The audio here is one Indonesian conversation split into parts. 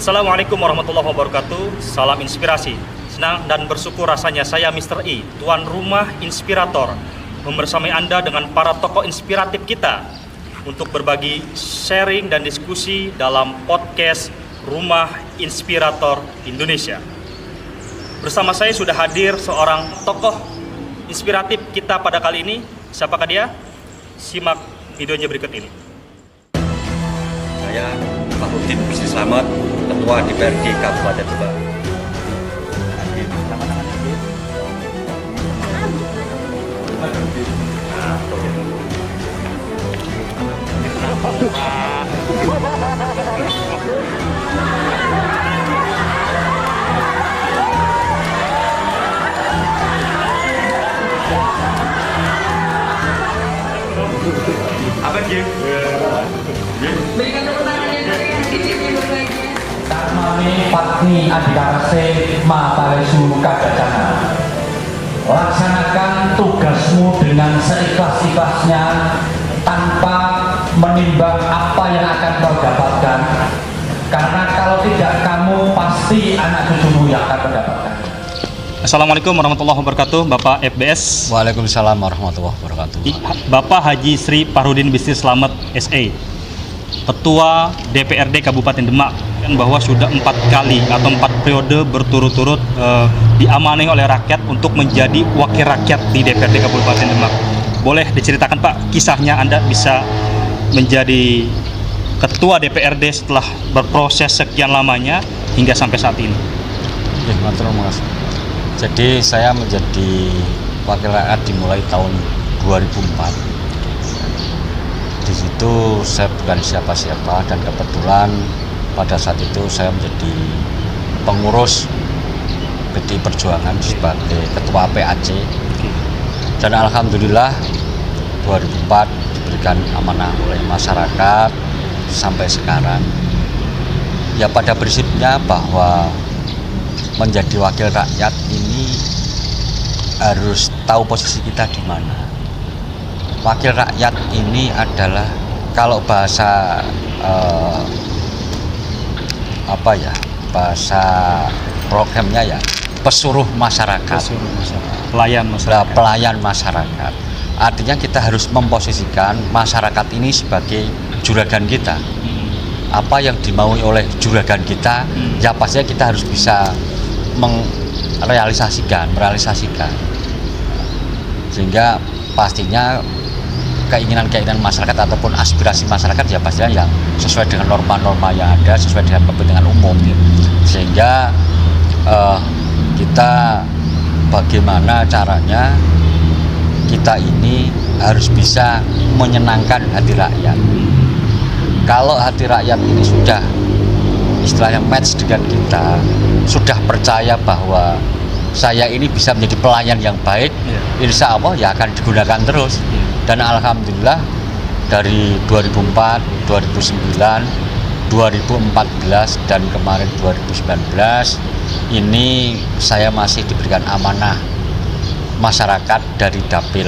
Assalamualaikum warahmatullahi wabarakatuh. Salam inspirasi. Senang dan bersyukur rasanya saya Mr. I, tuan rumah inspirator, membersamai Anda dengan para tokoh inspiratif kita untuk berbagi sharing dan diskusi dalam podcast Rumah Inspirator Indonesia. Bersama saya sudah hadir seorang tokoh inspiratif kita pada kali ini. Siapakah dia? Simak videonya berikut ini. Saya Fahrudin Bisri Slamet, Ketua DPRD Kabupaten Demak. Apa sih? Berikan tepuk tangan yang meriah di sini berbahagia. Mami Patni Adikarase Mataresu Kadacana. Laksanakan tugasmu dengan seikhlas-ikhlasnya tanpa menimbang apa yang akan kau dapatkan. Karena kalau tidak, kamu pasti anak cucumu yang akan mendapatkan. Assalamualaikum warahmatullahi wabarakatuh, Bapak FBS. Waalaikumsalam warahmatullahi wabarakatuh. Bapak Haji Sri Fahrudin Bisri Slamet SE, Ketua DPRD Kabupaten Demak, bahwa sudah 4 kali atau 4 periode berturut-turut diamanahi oleh rakyat untuk menjadi wakil rakyat di DPRD Kabupaten Demak. Boleh diceritakan Pak kisahnya Anda bisa menjadi Ketua DPRD setelah berproses sekian lamanya hingga sampai saat ini? Terima kasih. Jadi saya menjadi wakil rakyat dimulai tahun 2004. Di situ saya bukan siapa-siapa dan kebetulan pada saat itu saya menjadi pengurus PD Perjuangan sebagai ketua PAC. Dan alhamdulillah 2004 diberikan amanah oleh masyarakat sampai sekarang. Ya pada prinsipnya bahwa menjadi wakil rakyat ini harus tahu posisi kita di mana. Wakil rakyat ini adalah kalau bahasa bahasa programnya ya pesuruh masyarakat, pelayan masyarakat. Artinya kita harus memposisikan masyarakat ini sebagai juragan kita. Apa yang dimaui oleh juragan kita, ya pastinya kita harus bisa merealisasikan, sehingga pastinya keinginan masyarakat ataupun aspirasi masyarakat ya pastinya yang sesuai dengan norma-norma yang ada, sesuai dengan kepentingan umum, sehingga kita bagaimana caranya kita ini harus bisa menyenangkan hati rakyat. Kalau hati rakyat ini sudah istilahnya match dengan kita, sudah percaya bahwa saya ini bisa menjadi pelayan yang baik, insya Allah ya akan digunakan terus. Dan alhamdulillah dari 2004, 2009, 2014 dan kemarin 2019 ini saya masih diberikan amanah masyarakat dari Dapil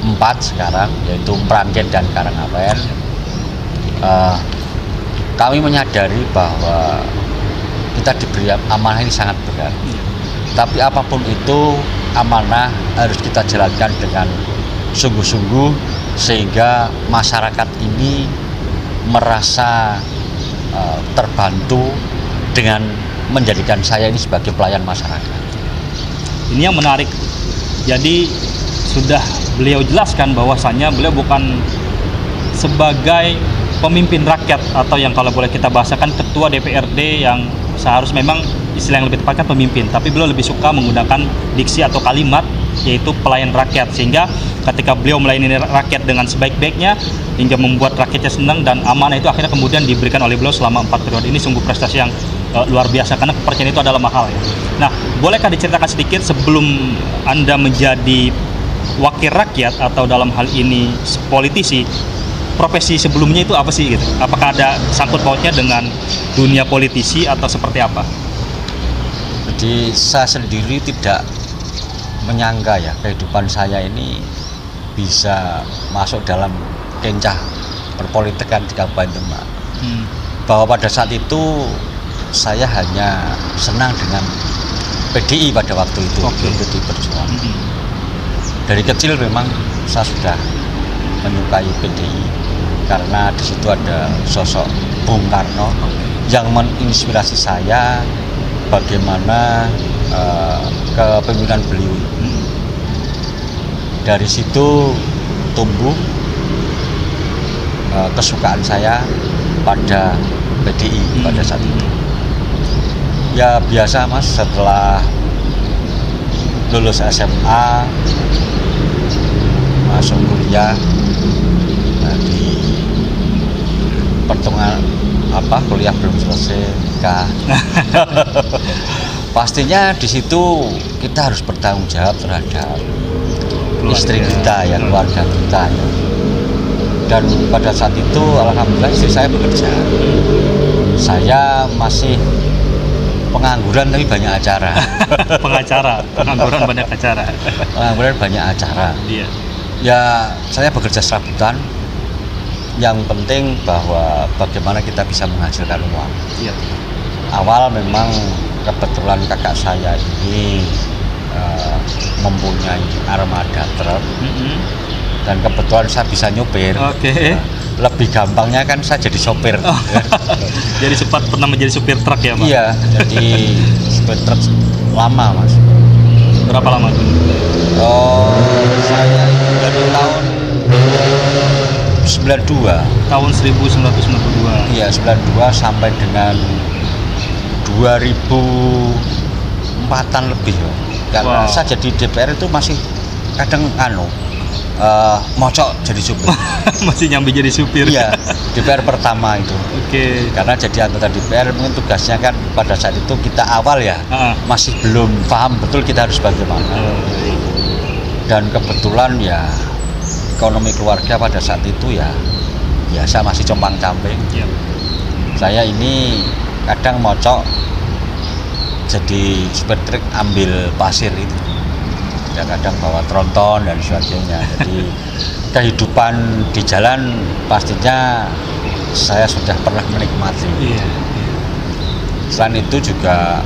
4 sekarang, yaitu Meranggen dan Karangawen. Kami menyadari bahwa kita diberi amanah ini sangat berat, tapi apapun itu amanah harus kita jalankan dengan sungguh-sungguh sehingga masyarakat ini merasa terbantu dengan menjadikan saya ini sebagai pelayan masyarakat. Ini yang menarik. Jadi sudah beliau jelaskan bahwasannya beliau bukan sebagai pemimpin rakyat atau yang kalau boleh kita bahasakan ketua DPRD yang seharusnya memang istilah yang lebih tepatnya pemimpin, tapi beliau lebih suka menggunakan diksi atau kalimat yaitu pelayan rakyat, sehingga ketika beliau melayani rakyat dengan sebaik-baiknya hingga membuat rakyatnya senang dan amanah itu akhirnya kemudian diberikan oleh beliau selama 4 periode ini. Sungguh prestasi yang luar biasa karena kepercayaan itu adalah mahal ya. Nah, bolehkah diceritakan sedikit sebelum Anda menjadi wakil rakyat atau dalam hal ini politisi, profesi sebelumnya itu apa sih gitu? Apakah ada sangkut pautnya dengan dunia politisi atau seperti apa? Jadi saya sendiri tidak menyangka ya kehidupan saya ini bisa masuk dalam kencah perpolitikan di Kabupaten Demak. bahwa pada saat itu saya hanya senang dengan PDI pada waktu itu. Oke. PDI Perjuangan. Dari kecil memang saya sudah menyukai PDI karena di situ ada sosok Bung Karno yang menginspirasi saya bagaimana kepemimpinan beliau. Dari situ tumbuh kesukaan saya pada PDI pada saat itu. Ya biasa Mas, setelah lulus SMA masuk kuliah, di pertengahan kuliah belum selesai nikah. Pastinya di situ kita harus bertanggung jawab terhadap istri kita ya, keluarga kita ya. Dan pada saat itu alhamdulillah istri saya bekerja. Saya masih pengangguran tapi banyak acara. Pengangguran banyak acara. Pengangguran banyak acara. Iya. Ya saya bekerja serabutan. Yang penting bahwa bagaimana kita bisa menghasilkan uang. Iya. Awal memang kebetulan kakak saya ini mempunyai armada truk. Dan kebetulan saya bisa nyopir. Oke. Lebih gampangnya kan saya jadi sopir. Jadi sempat pernah menjadi supir truk ya, Pak? Iya, jadi supir truk lama Mas. Berapa lama tuh? Saya dari tahun 92. Tahun 1992. Iya, 92 sampai dengan 2004-an lebih. Karena Wow. saya jadi DPR itu masih kadang mocok jadi supir. Masih nyambi jadi supir. Iya, DPR pertama itu. Oke. Karena jadi anggota DPR mungkin tugasnya kan pada saat itu kita awal ya, masih belum paham betul kita harus bagaimana. Dan kebetulan ya ekonomi keluarga pada saat itu ya biasa masih compang-camping. Iya. Saya ini kadang mocok jadi supir truk ambil pasir itu. Ya kadang bawa tronton dan sebagainya. Jadi kehidupan di jalan pastinya saya sudah pernah menikmati. Iya. Selain itu juga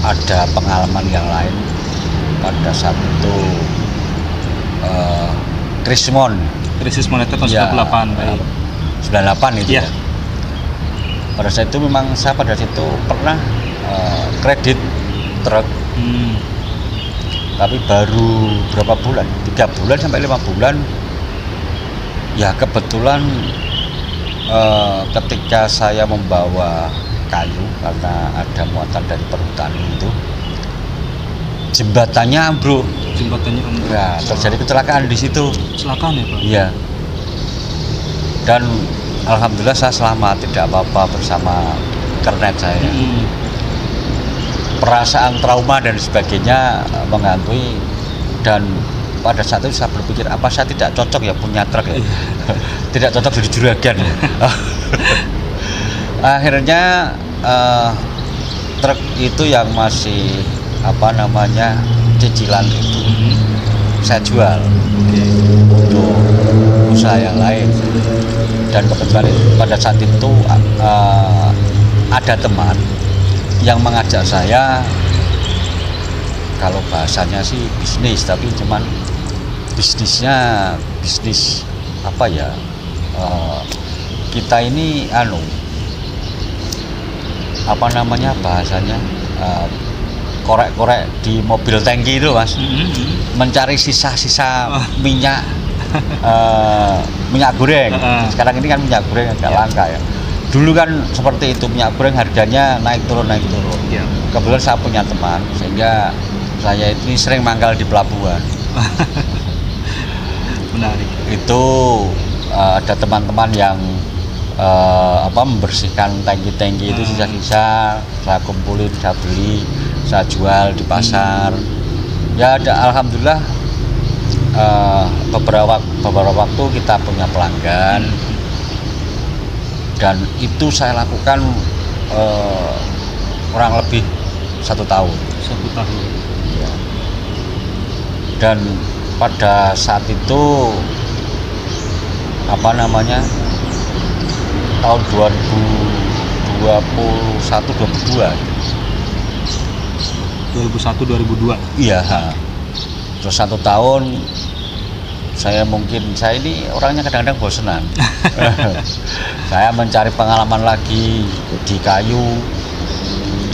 ada pengalaman yang lain pada saat itu Krismon. Krisis moneter tahun Ya, 98. Baik. 98 itu Iya. ya. Pada saat itu memang saya pada saat itu pernah kredit truk, tapi baru berapa bulan, 3 bulan sampai 5 bulan. Ya kebetulan ketika saya membawa kayu karena ada muatan dari perhutani itu, jembatannya ambruk. Jembatannya Ya, terjadi kecelakaan di situ. Kecelakaan ya, Pak? Iya. Dan alhamdulillah saya selamat, tidak apa-apa bersama kernet saya. Perasaan trauma dan sebagainya menghantui, dan pada saat itu saya berpikir apa saya tidak cocok ya punya truk ya. Tidak cocok jadi juragan. Akhirnya truk itu yang masih cicilan itu saya jual untuk usaha yang lain. Dan kebetulan pada saat itu ada teman yang mengajak saya, kalau bahasanya sih bisnis, tapi cuman bisnisnya bisnis apa ya, kita ini bahasanya korek-korek di mobil tangki itu Mas, mencari sisa-sisa minyak minyak goreng. Sekarang ini kan minyak goreng agak langka ya. Dulu kan seperti itu, minyak goreng harganya naik turun. Iya. Kebetulan saya punya teman sehingga saya ini sering mangkal di pelabuhan. Menarik. Itu ada teman-teman yang membersihkan tangki-tangki itu sisa-sisa, saya kumpulin, saya beli, saya jual di pasar. Ya ada, alhamdulillah beberapa waktu kita punya pelanggan, dan itu saya lakukan kurang lebih 1 tahun. 1 tahun. Ya. Dan pada saat itu tahun 2021-22. 2001-2002. Iya. Terus 1 tahun saya ini orangnya kadang-kadang bosenan. Saya mencari pengalaman lagi di kayu.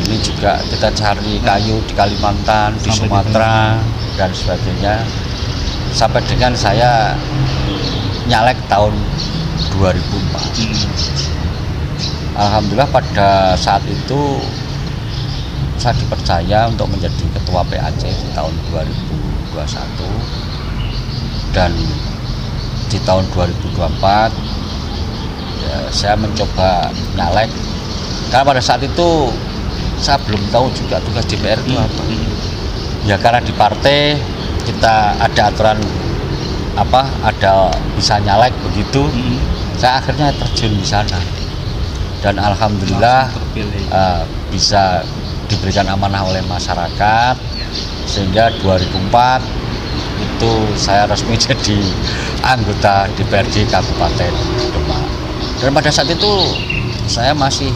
Ini juga kita cari kayu di Kalimantan, di Sumatera dan sebagainya. Sampai dengan saya nyalek tahun 2004. Alhamdulillah pada saat itu saya dipercaya untuk menjadi ketua PAC di tahun 2021, dan di tahun 2024 ya, saya mencoba nyalek, karena pada saat itu saya belum tahu juga tugas DPR itu apa. Ya karena di partai kita ada aturan ada bisa nyalek begitu, saya akhirnya terjun di sana, dan alhamdulillah bisa diberikan amanah oleh masyarakat, sehingga 2004 itu saya resmi jadi anggota DPRD Kabupaten Demak. Dan pada saat itu saya masih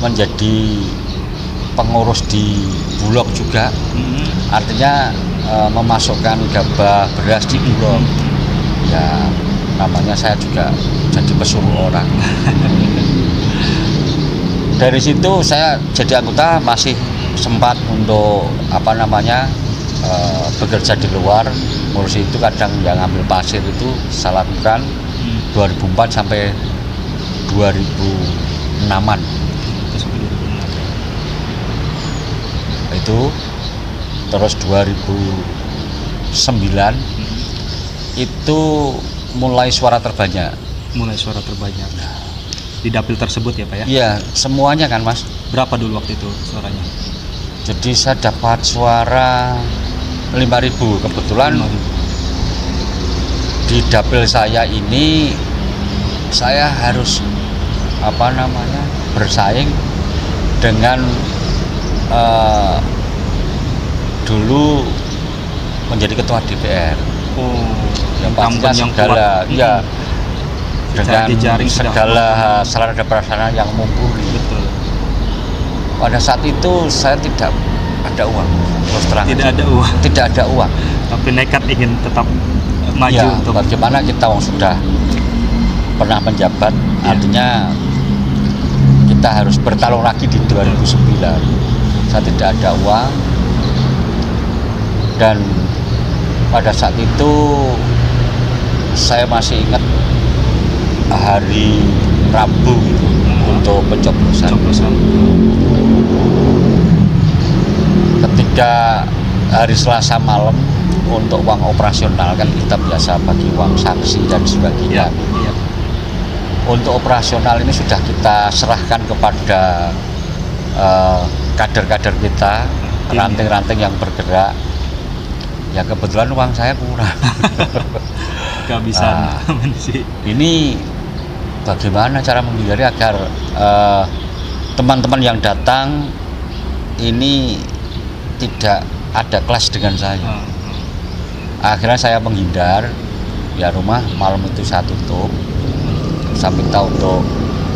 menjadi pengurus di Bulog juga. Artinya memasukkan gabah beras di Bulog. Ya namanya saya juga jadi pesuruh orang. Dari situ saya jadi anggota, masih sempat untuk bekerja di luar, ngurus itu, kadang yang ngambil pasir itu saya lakukan 2004 sampai 2006-an. Itu terus 2009 itu mulai suara terbanyak. Di dapil tersebut ya Pak ya? Iya, semuanya kan Mas. Berapa dulu waktu itu suaranya? Jadi saya dapat suara 5.000 kebetulan. 5.000. Di dapil saya ini saya harus bersaing dengan dulu menjadi ketua DPR. Yang pastinya segala dengan segala sarana dan prasarana yang mumpuni. Betul. Pada saat itu saya tidak ada uang, terus terang. Tidak ada uang. Tapi nekat ingin tetap maju. Ya, bagaimana kita sudah pernah menjabat, artinya kita harus bertarung lagi di 2009. Saya tidak ada uang, dan pada saat itu saya masih ingat hari Rabu untuk pencoblosan. Ketika hari Selasa malam untuk uang operasional, kan kita biasa bagi uang saksi dan sebagainya. Untuk operasional ini sudah kita serahkan kepada kader-kader kita, ranting-ranting yang bergerak. Ya kebetulan uang saya kurang. Kehabisan. Ini bagaimana cara menghindari agar teman-teman yang datang ini tidak ada kelas dengan saya. Akhirnya saya menghindar, ya rumah malam itu saya tutup, sampai tahu untuk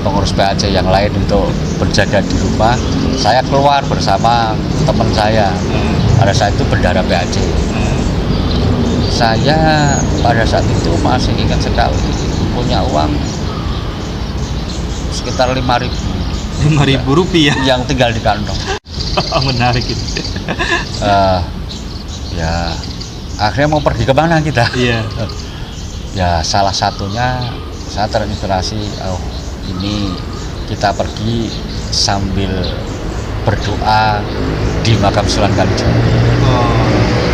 pengurus PAC yang lain untuk berjaga di rumah. Saya keluar bersama teman saya, pada saat itu bendahara PAC. Saya pada saat itu masih ingat sekali punya uang sekitar 5.000 rupiah yang tinggal di kantong. Menarik itu. Ya akhirnya mau pergi kemana kita? Iya. Ya salah satunya saya terinspirasi, ini kita pergi sambil berdoa di makam Sunan Kalijaga.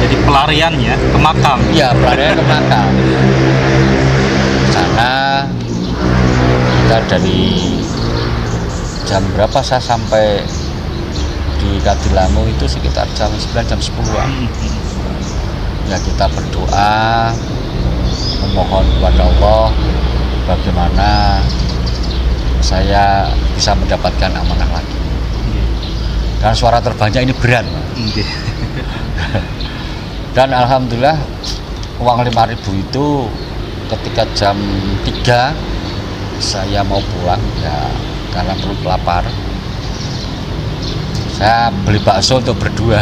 Jadi pelariannya ke makam? Iya, pelariannya ke makam. Sana kita dari jam berapa saya sampai di Kadilangu itu sekitar jam 9, jam 10-an. Ya kita berdoa, memohon kepada Allah bagaimana saya bisa mendapatkan amanah lagi. Karena suara terbanyak ini berat. Dan alhamdulillah uang 5.000 itu ketika jam 3 saya mau pulang ya karena perut lapar. Saya beli bakso untuk berdua.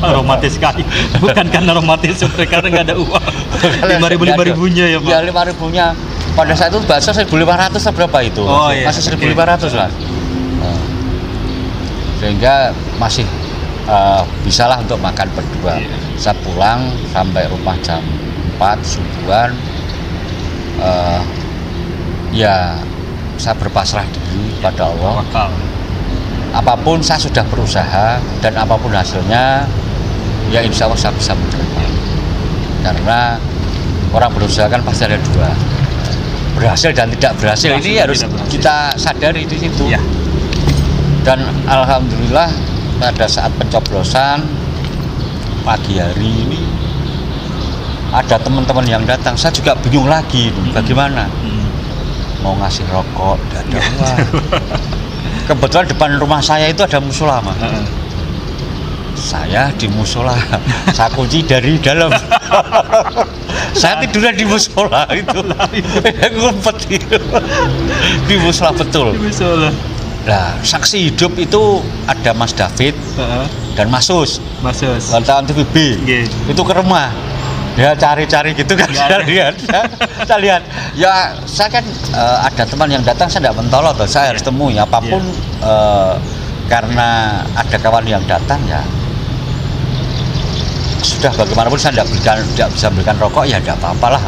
Romantis sekali. Bukan karena romantis, karena nggak ada uang. 5.000-5.000-nya ya Pak. Ya 5.000-nya. Pada saat itu bakso 1.500 atau berapa itu? Oh, iya. Masih 1.500 lah. Sehingga masih bisalah untuk makan berdua. Iya. Saya pulang sampai rumah jam 4 subuhan. Ya saya berpasrah diri pada Allah. Bakal. Apapun saya sudah berusaha dan apapun hasilnya ya insya Allah saya bisa menerima. Karena orang berusaha kan pasti ada dua, berhasil dan tidak berhasil. Berhasil Ini dan harus tidak berhasil. kita sadari di situ. Iya. Dan alhamdulillah pada saat pencoblosan pagi hari ini ada teman-teman yang datang. Saya juga bingung lagi bagaimana mau ngasih rokok, tidak ada uang. Kebetulan depan rumah saya itu ada musola, Mas. Saya di musola, saya kunci dari dalam. Saya tidurnya di musola itu, ngumpet itu. Di musola betul. Misalnya. Nah, saksi hidup itu ada Mas David dan Mas Sus, Masus. wartawan TVB. Iya. Itu ke rumah. Ya cari-cari gitu kan, saya lihat. Ya saya kan ada teman yang datang, saya tidak mentolot, saya harus temui apapun. Karena ada kawan yang datang ya sudah, bagaimanapun saya tidak bisa belikan rokok ya tidak apa-apalah.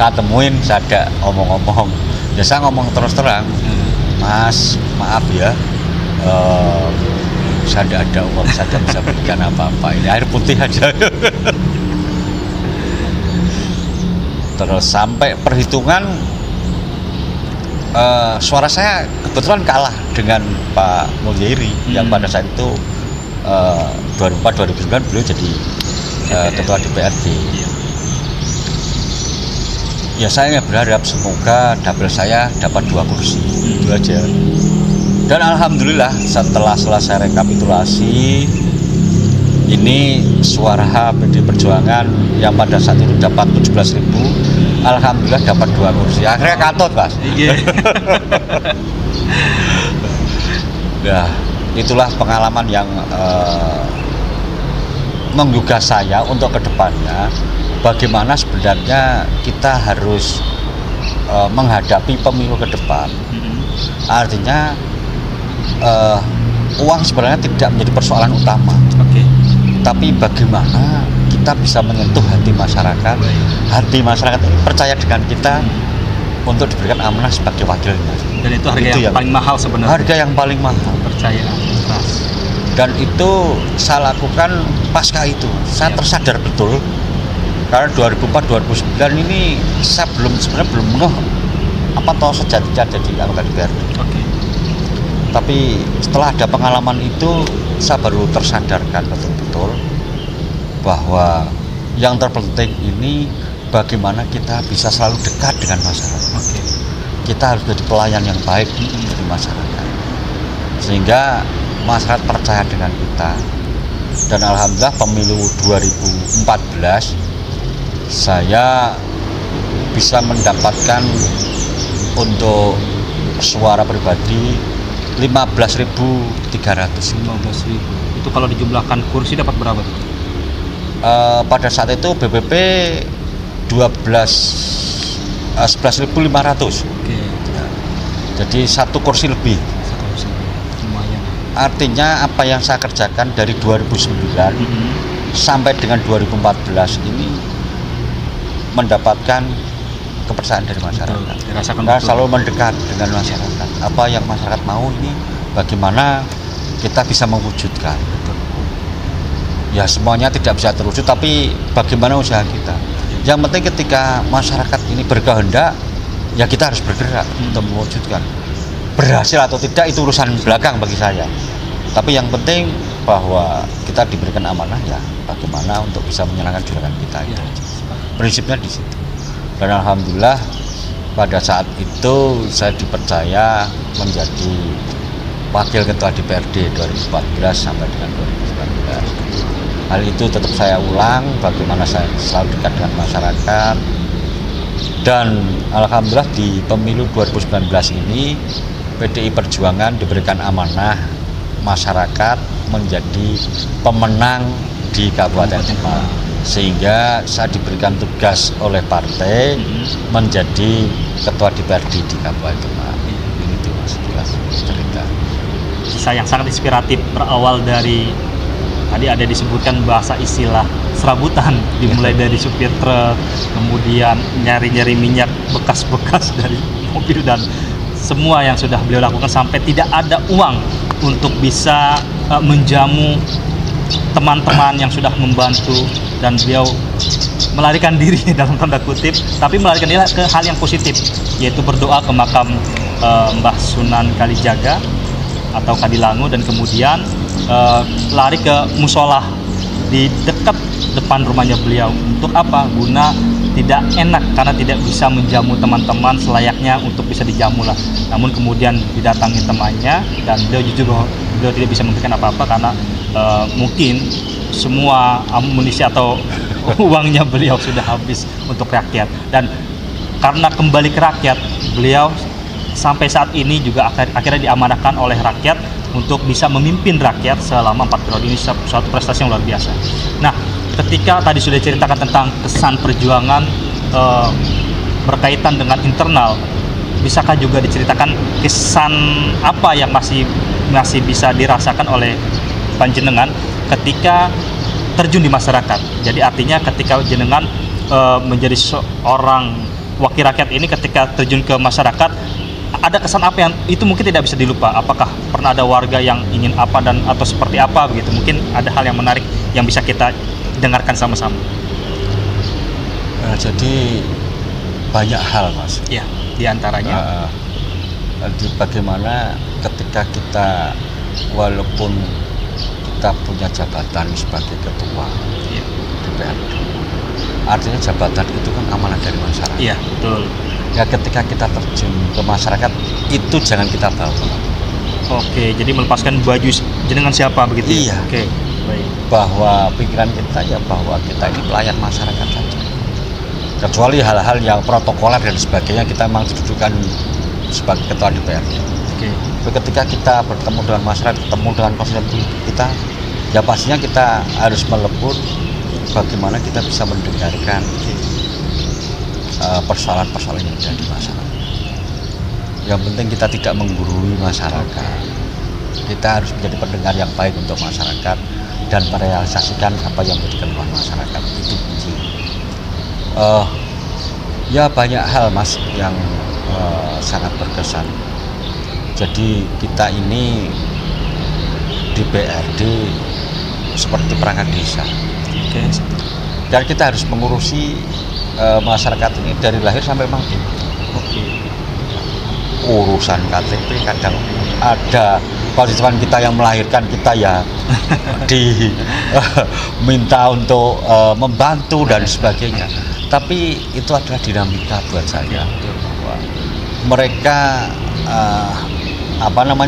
Saya temuin, saya ada omong-omong, ya saya ngomong terus terang, Mas maaf ya, saya tidak ada uang, saya tidak bisa belikan apa-apa, ini air putih aja. Terus sampai perhitungan suara saya kebetulan kalah dengan Pak Mulyairi yang pada saat itu 2004-2009 beliau jadi ketua DPRD. Ya saya berharap semoga dapil saya dapat 2 kursi, itu aja. Dan alhamdulillah setelah selesai rekapitulasi ini suara PD Perjuangan yang pada saat itu dapat 17.000, alhamdulillah dapat 2 kursi. Akhirnya katut, Mas. Iya. Nah, itulah pengalaman yang menggugah saya untuk kedepannya. Bagaimana sebenarnya kita harus menghadapi pemilu ke depan. Artinya uang sebenarnya tidak menjadi persoalan utama. Oke. Tapi bagaimana kita bisa menyentuh hati masyarakat ini percaya dengan kita untuk diberikan amanah sebagai wakilnya. Dan itu harga yang paling mahal sebenarnya. Harga yang paling mahal. Kepercayaan. Trust. Dan itu saya lakukan pasca itu. Saya tersadar betul karena 2004-2009 ini saya sebenarnya belum ngeh apa toh sejatinya jadi anggota DPRD. Oke. Tapi setelah ada pengalaman itu saya baru tersadarkan betul-betul bahwa yang terpenting ini bagaimana kita bisa selalu dekat dengan masyarakat. Oke. Kita harus jadi pelayan yang baik dari masyarakat sehingga masyarakat percaya dengan kita. Dan alhamdulillah pemilu 2014 saya bisa mendapatkan untuk suara pribadi 15.300. 15.000. Itu kalau dijumlahkan kursi dapat berapa tuh? Pada saat itu BBP 11.500. Oke. Jadi 1 kursi lebih. Satu kursi. Lumayan. Artinya apa yang saya kerjakan dari 2009 sampai dengan 2014 ini mendapatkan kepercayaan dari masyarakat. Dirasakan Nah, betul. selalu mendekat dengan masyarakat. Apa yang masyarakat mau ini, bagaimana kita bisa mewujudkan. Ya semuanya tidak bisa terwujud, tapi bagaimana usaha kita. Yang penting ketika masyarakat ini berkehendak, ya kita harus bergerak untuk mewujudkan. Berhasil atau tidak itu urusan belakang bagi saya. Tapi yang penting bahwa kita diberikan amanah ya bagaimana untuk bisa menyenangkan juragan kita. Ya. Prinsipnya di situ. Dan alhamdulillah pada saat itu saya dipercaya menjadi wakil ketua DPRD 2014 sampai dengan 2019. Hal itu tetap saya ulang, bagaimana saya selalu dekat dengan masyarakat, Dan alhamdulillah di pemilu 2019 ini PDI Perjuangan diberikan amanah masyarakat menjadi pemenang di Kabupaten Demak, sehingga saya diberikan tugas oleh partai menjadi ketua DPRD di Kabupaten Demak. Itu Mas, jelas cerita. Kisah yang sangat inspiratif berawal dari tadi ada disebutkan bahasa istilah serabutan, dimulai dari supir truk, kemudian nyari-nyari minyak bekas-bekas dari mobil dan semua yang sudah beliau lakukan sampai tidak ada uang untuk bisa menjamu teman-teman yang sudah membantu, dan beliau melarikan diri dalam tanda kutip, tapi melarikan diri ke hal yang positif, yaitu berdoa ke makam Mbah Sunan Kalijaga atau Kadilangu, dan kemudian lari ke musola di dekat depan rumahnya beliau. Untuk apa? Guna tidak enak karena tidak bisa menjamu teman-teman selayaknya untuk bisa dijamu lah. Namun kemudian didatangi temannya dan beliau jujur bahwa beliau tidak bisa memberikan apa-apa karena mungkin semua amunisi atau uangnya beliau sudah habis untuk rakyat. Dan karena kembali ke rakyat, beliau sampai saat ini juga akhirnya diamanahkan oleh rakyat untuk bisa memimpin rakyat selama 4 periode. Ini suatu prestasi yang luar biasa. Nah, ketika tadi sudah ceritakan tentang kesan perjuangan berkaitan dengan internal, bisakah juga diceritakan kesan apa yang masih bisa dirasakan oleh panjenengan ketika terjun di masyarakat? Jadi artinya ketika jenengan menjadi seorang wakil rakyat ini, ketika terjun ke masyarakat, ada kesan apa yang itu mungkin tidak bisa dilupa? Apakah pernah ada warga yang ingin apa dan atau seperti apa begitu? Mungkin ada hal yang menarik yang bisa kita dengarkan sama-sama. Jadi banyak hal, Mas. Ya, diantaranya bagaimana ketika kita walaupun kita punya jabatan sebagai ketua DPRD, artinya jabatan itu kan amanah dari masyarakat. Iya, betul. Ya, ketika kita terjun ke masyarakat itu jangan kita bawa. Oke, jadi melepaskan baju jenengan siapa begitu? Iya. Oke, baik. Bahwa pikiran kita ya bahwa kita ini pelayan masyarakat saja. Kecuali hal-hal yang protokoler dan sebagainya, kita memang didudukan sebagai ketua DPRD. Oke. Tapi ketika kita bertemu dengan masyarakat, bertemu dengan konstituen kita, ya pastinya kita harus melebur bagaimana kita bisa mendengarkan persoalan-persoalan yang ada di masyarakat. Yang penting kita tidak menggurui masyarakat. Kita harus menjadi pendengar yang baik untuk masyarakat dan merealisasikan apa yang menjadi keluhan masyarakat. Itu kunci. Ya banyak hal, Mas, yang sangat berkesan. Jadi kita ini di BRD seperti perangkat desa. Oke. Dan kita harus mengurusi masyarakat ini dari lahir sampai mati. Oke. Urusan KTP kadang ada konstituen kita yang melahirkan kita ya minta untuk membantu dan sebagainya. Tapi itu adalah dinamika buat saya. Mereka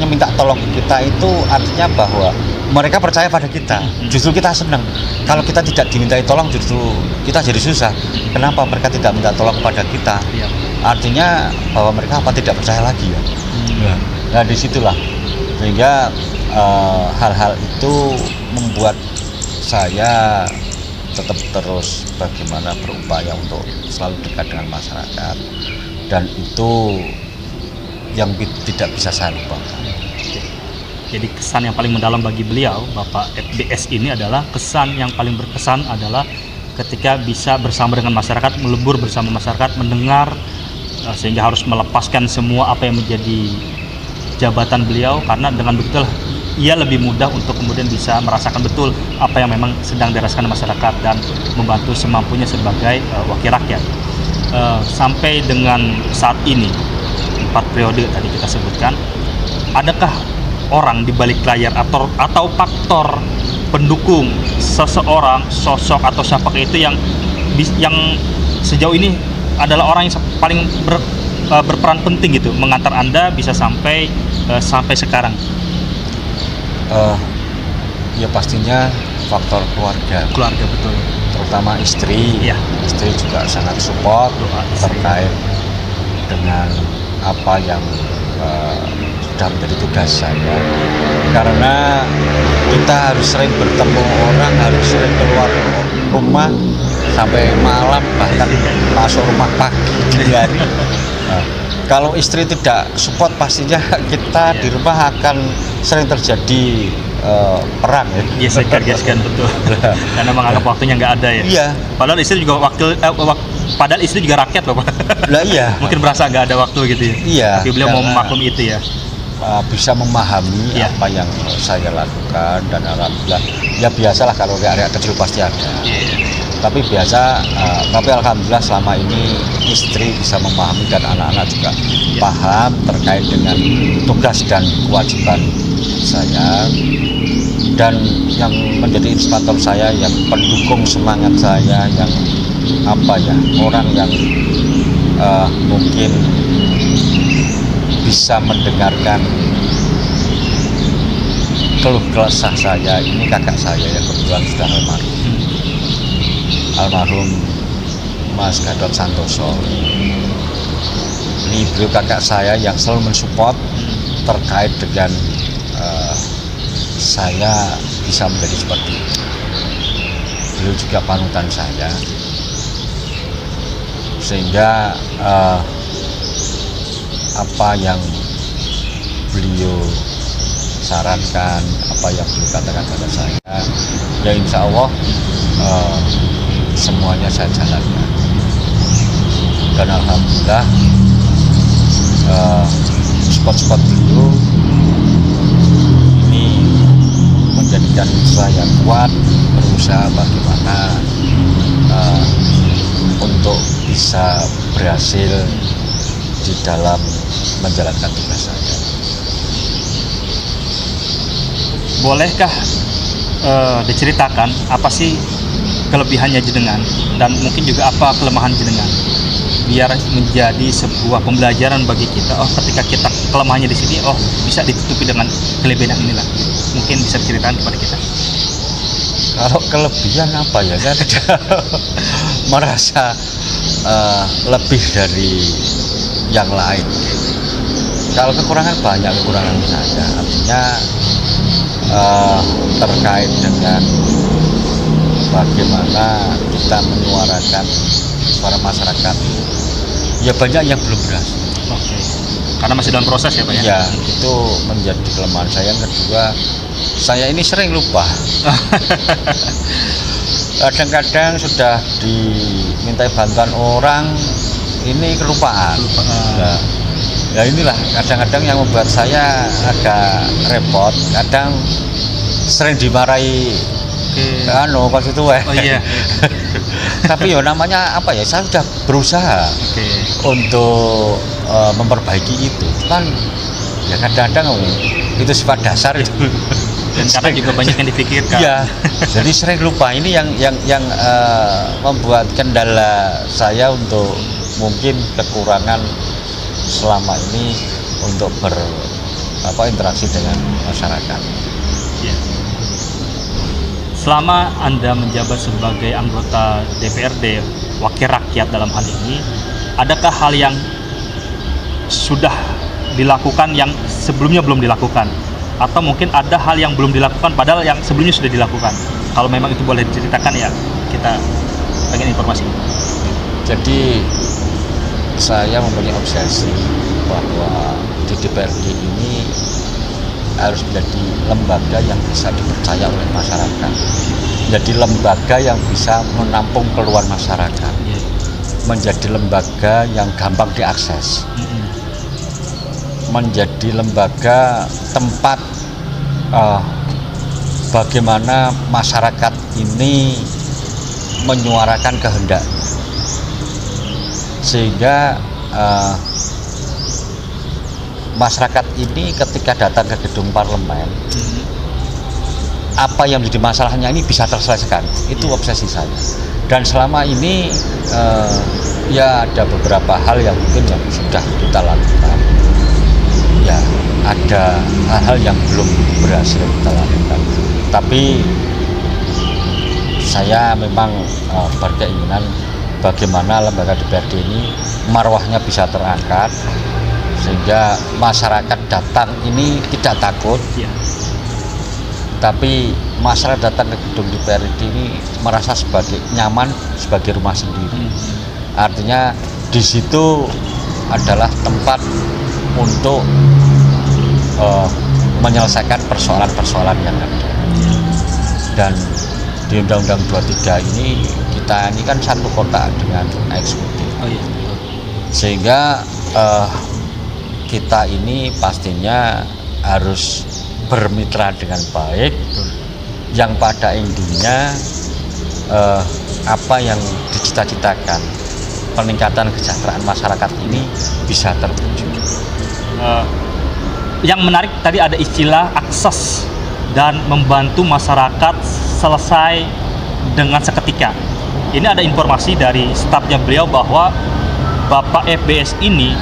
minta tolong kita itu artinya bahwa mereka percaya pada kita. Justru kita senang. Kalau kita tidak dimintai tolong, justru kita jadi susah. Kenapa mereka tidak minta tolong kepada kita? Artinya bahwa mereka tidak percaya lagi ya. Nah, disitulah sehingga hal-hal itu membuat saya tetap terus bagaimana berupaya untuk selalu dekat dengan masyarakat, dan itu yang tidak bisa saya lupakan. Jadi kesan yang paling mendalam bagi beliau, Bapak FBS ini adalah kesan yang paling berkesan adalah ketika bisa bersama dengan masyarakat, melebur bersama masyarakat, mendengar, sehingga harus melepaskan semua apa yang menjadi jabatan beliau, karena dengan begitulah ia lebih mudah untuk kemudian bisa merasakan betul apa yang memang sedang dirasakan masyarakat dan membantu semampunya sebagai wakil rakyat. Sampai dengan saat ini 4 periode tadi kita sebutkan, adakah orang di balik layar atau faktor pendukung seseorang, sosok atau siapa itu yang sejauh ini adalah orang yang paling berperan penting gitu mengantar Anda bisa sampai sekarang? Ya pastinya faktor keluarga, Keluarga betul. terutama istri. Iya. Istri juga sangat support Doa istri. terkait dengan apa yang sudah menjadi tugas saya, karena kita harus sering bertemu orang, harus sering keluar rumah sampai malam, bahkan masuk rumah pagi dini hari. Nah, kalau istri tidak support, pastinya kita di rumah akan sering terjadi perang ya. Gesekan betul. Karena menganggap waktunya nggak ada ya. Iya. Padahal istri juga padahal istri juga rakyat loh Pak. Lah iya. Mungkin berasa nggak ada waktu gitu ya. Iya. Tapi beliau mau karena, memaklumi itu ya. bisa memahami Iya. apa yang saya lakukan, dan alhamdulillah ya biasalah kalau anak kecil pasti ada. Tapi tapi alhamdulillah selama ini istri bisa memahami dan anak-anak juga paham terkait dengan tugas dan kewajiban saya, dan yang menjadi inspirator saya, yang pendukung semangat saya, yang orang yang mungkin bisa mendengarkan keluh kesah saya, ini kakak saya yang kebetulan sudah almarhum Mas Gatot Santoso. Ini beliau kakak saya yang selalu mensupport terkait dengan saya bisa menjadi seperti itu. Beliau juga panutan saya, sehingga apa yang beliau sarankan, apa yang beliau katakan pada saya, ya insya Allah semuanya saya jalankan. Dan alhamdulillah spot-spot beliau ini menjadikan saya kuat berusaha bagaimana untuk bisa berhasil di dalam menjalankan tugas saya. Bolehkah diceritakan apa sih kelebihannya jenengan dan mungkin juga apa kelemahan jenengan, biar menjadi sebuah pembelajaran bagi kita. Oh, ketika kita kelemahannya di sini, oh bisa ditutupi dengan kelebihan inilah. Mungkin bisa diceritakan kepada kita. Kalau kelebihan apa ya, saya tidak merasa lebih dari yang lain. Kalau kekurangan banyak kekurangan saya, artinya terkait dengan bagaimana kita menyuarakan suara masyarakat, ya banyak yang belum berhasil. Oke. Karena masih dalam proses ya Pak ya? Ya, itu menjadi kelemahan saya. Yang kedua, saya ini sering lupa. Kadang-kadang sudah diminta bantuan orang, ini kelupaan. Nah, ya inilah kadang-kadang yang membuat saya agak repot. Kadang sering dimarahi konstituen. Oh iya. Tapi ya namanya apa ya, saya sudah berusaha untuk memperbaiki itu. Kan ya kadang-kadang itu sifat dasar itu. Dan karena juga banyak yang dipikirkan. Iya. Jadi sering lupa. Ini yang membuat kendala saya untuk mungkin kekurangan selama ini untuk interaksi dengan masyarakat. Ya. Selama Anda menjabat sebagai anggota DPRD, wakil rakyat dalam hal ini, adakah hal yang sudah dilakukan yang sebelumnya belum dilakukan? Atau mungkin ada hal yang belum dilakukan padahal yang sebelumnya sudah dilakukan? Kalau memang itu boleh diceritakan ya, kita pengen informasi. Jadi saya mempunyai obsesi bahwa di DPRD ini harus menjadi lembaga yang bisa dipercaya oleh masyarakat, menjadi lembaga yang bisa menampung keluhan masyarakat, menjadi lembaga yang gampang diakses, menjadi lembaga tempat bagaimana masyarakat ini menyuarakan kehendak, sehingga masyarakat ini ketika datang ke gedung parlemen, apa yang menjadi masalahnya ini bisa terselesaikan. Itu obsesi saya. Dan selama ini ya ada beberapa hal yang mungkin yang sudah kita lakukan. Ya ada hal-hal yang belum berhasil kita lakukan. Tapi saya memang berkeinginan bagaimana lembaga DPRD ini marwahnya bisa terangkat sehingga masyarakat datang ini tidak takut, Ya. tapi masyarakat datang ke gedung DPRD ini merasa sebagai nyaman, sebagai rumah sendiri. Artinya di situ adalah tempat untuk menyelesaikan persoalan-persoalan yang ada. Dan di Undang-Undang 23 ini kita ini kan satu kota dengan eksekutif, Oh iya. sehingga kita ini pastinya harus bermitra dengan baik, yang pada intinya apa yang dicita-citakan peningkatan kesejahteraan masyarakat ini bisa terwujud. Yang menarik tadi ada istilah akses dan membantu masyarakat selesai dengan seketika. Ini ada informasi dari stafnya beliau bahwa Bapak FBS ini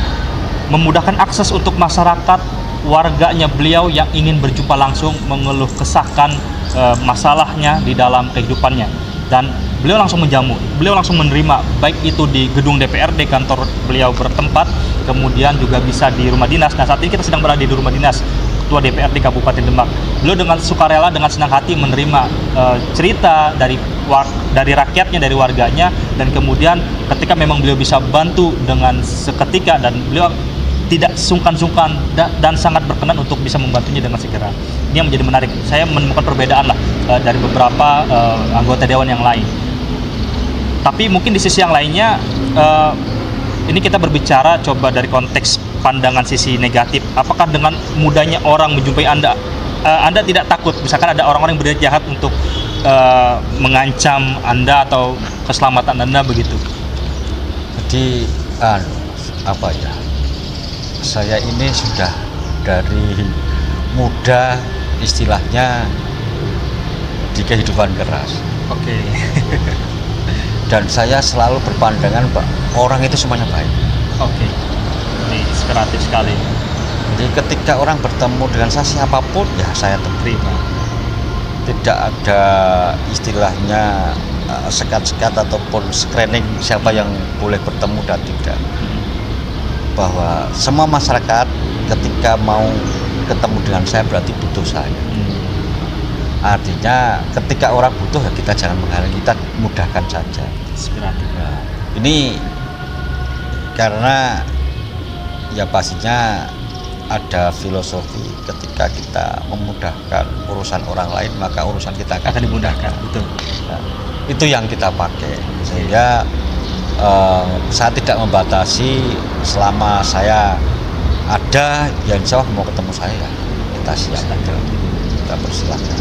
memudahkan akses untuk masyarakat warganya beliau yang ingin berjumpa langsung mengeluh kesahkan masalahnya di dalam kehidupannya, dan beliau langsung menjamu, beliau langsung menerima, baik itu di gedung DPRD kantor beliau bertempat, kemudian juga bisa di rumah dinas. Nah, saat ini kita sedang berada di rumah dinas Ketua DPRD Kabupaten Demak. Beliau dengan sukarela, dengan senang hati menerima cerita dari rakyatnya, dari warganya, dan kemudian ketika memang beliau bisa bantu dengan seketika, dan beliau tidak sungkan-sungkan dan sangat berkenan untuk bisa membantunya dengan segera. Ini yang menjadi menarik. Saya menemukan perbedaan lah dari beberapa anggota dewan yang lain. Tapi mungkin di sisi yang lainnya, ini kita berbicara coba dari konteks pandangan sisi negatif. Apakah dengan mudahnya orang menjumpai Anda tidak takut? Misalkan ada orang-orang yang berniat jahat untuk mengancam Anda atau keselamatan Anda begitu. Jadi apa ya? Saya ini sudah dari muda istilahnya di kehidupan keras. Oke. Dan saya selalu berpandangan orang itu semuanya baik. Oke. Ini inspiratif sekali. Jadi ketika orang bertemu dengan saya siapapun ya saya terima. Tidak ada istilahnya sekat-sekat ataupun screening siapa yang boleh bertemu dan tidak. Bahwa semua masyarakat ketika mau ketemu dengan saya berarti butuh saya. Artinya ketika orang butuh ya kita jangan menghalangi, kita mudahkan saja. Inspiratif. Nah, ini karena ya pastinya ada filosofi ketika kita memudahkan urusan orang lain maka urusan kita Akan dimudahkan, betul. Nah, itu yang kita pakai sehingga saya tidak membatasi. Selama saya ada yang insya Allah mau ketemu saya kita siap, kita persilahkan.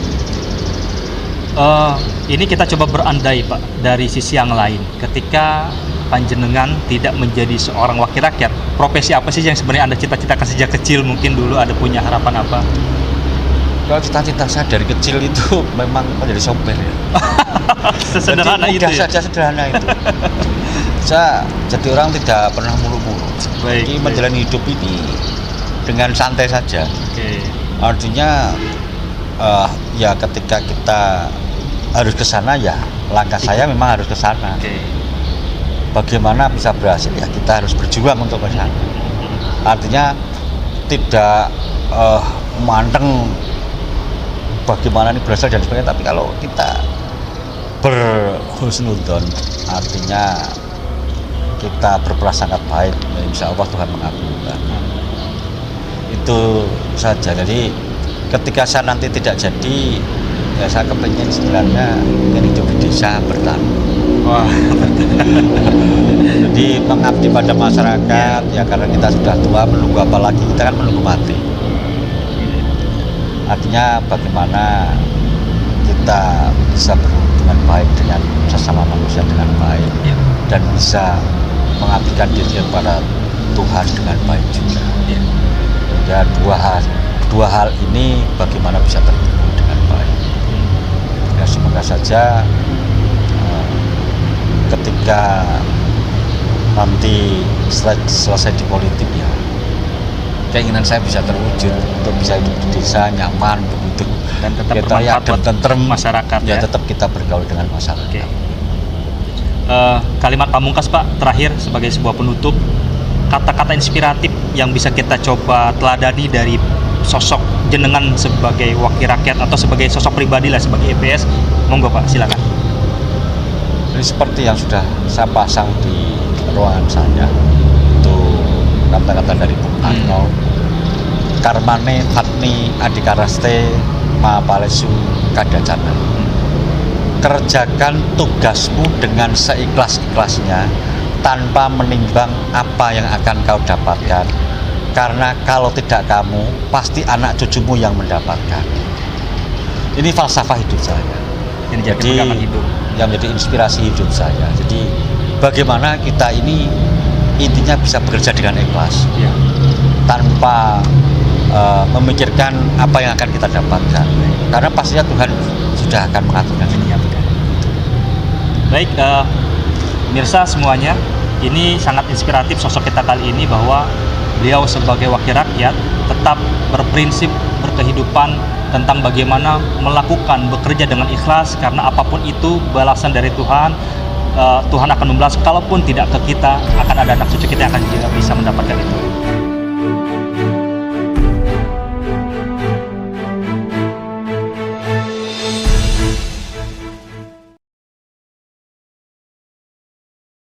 Ini kita coba berandai Pak dari sisi yang lain. Ketika panjenengan tidak menjadi seorang wakil rakyat, profesi apa sih yang sebenarnya Anda cita-citakan sejak kecil? Mungkin dulu ada punya harapan apa? Kalau cita-cita saya dari kecil itu memang menjadi sopir ya. Sesederhana jadi itu mudah ya? saja, sederhana itu. Saya jadi orang tidak pernah mulu-mulu. Baik, Jadi baik. menjalani hidup ini dengan santai saja. Oke. Artinya ya ketika kita harus ke sana ya langkah saya memang harus ke sana. Oke. Bagaimana bisa berhasil ya kita harus berjuang untuk ke sana. Artinya tidak manteng bagaimana ini berhasil dan sebagainya, tapi kalau kita berhusnudzon artinya kita berprasangka baik, insya Allah Tuhan mengabulkan. Itu saja. Jadi ketika saya nanti tidak jadi ya saya kepingin sebenarnya ingin hidup di desa bertani. Wah. Jadi mengabdi pada masyarakat ya karena kita sudah tua, menunggu apa lagi, kita kan menunggu mati. Artinya bagaimana kita bisa berhubungan baik dengan sesama manusia dengan baik dan bisa mengabdikan diri kepada Tuhan dengan baik juga. Ya dua hal ini bagaimana bisa terhubung dengan baik. Ya semoga saja ketika nanti selesai di politik ya keinginan saya bisa terwujud untuk bisa hidup di desa nyaman begitu. gitu. Dan tetap Kita bermanfaat adem buat tentrem, masyarakat ya ya. tetap kita bergaul dengan masyarakat. Oke. Kalimat pamungkas Pak terakhir sebagai sebuah penutup, kata-kata inspiratif yang bisa kita coba teladani dari sosok jenengan sebagai wakil rakyat atau sebagai sosok pribadi lah sebagai EPS, monggo Pak, silakan. Ini seperti yang sudah saya pasang di ruangan saya, itu kata-kata dari Bung Karno, karmane fatni adikaraste ma palesu kadacana. Kerjakan tugasmu dengan seikhlas-ikhlasnya tanpa menimbang apa yang akan kau dapatkan, karena kalau tidak kamu pasti anak cucumu yang mendapatkan. Ini falsafah hidup saya. Yang jadi pegangan hidup. Yang menjadi inspirasi hidup saya. Jadi bagaimana kita ini intinya bisa bekerja dengan ikhlas, Ya. tanpa memikirkan apa yang akan kita dapatkan, karena pastinya Tuhan sudah akan mengaturnya. Baik, mirsa semuanya, ini sangat inspiratif sosok kita kali ini bahwa beliau sebagai wakil rakyat tetap berprinsip berkehidupan tentang bagaimana melakukan bekerja dengan ikhlas, karena apapun itu balasan dari Tuhan. Tuhan akan membalas, kalaupun tidak ke kita, akan ada anak cucu kita yang akan juga bisa mendapatkan itu.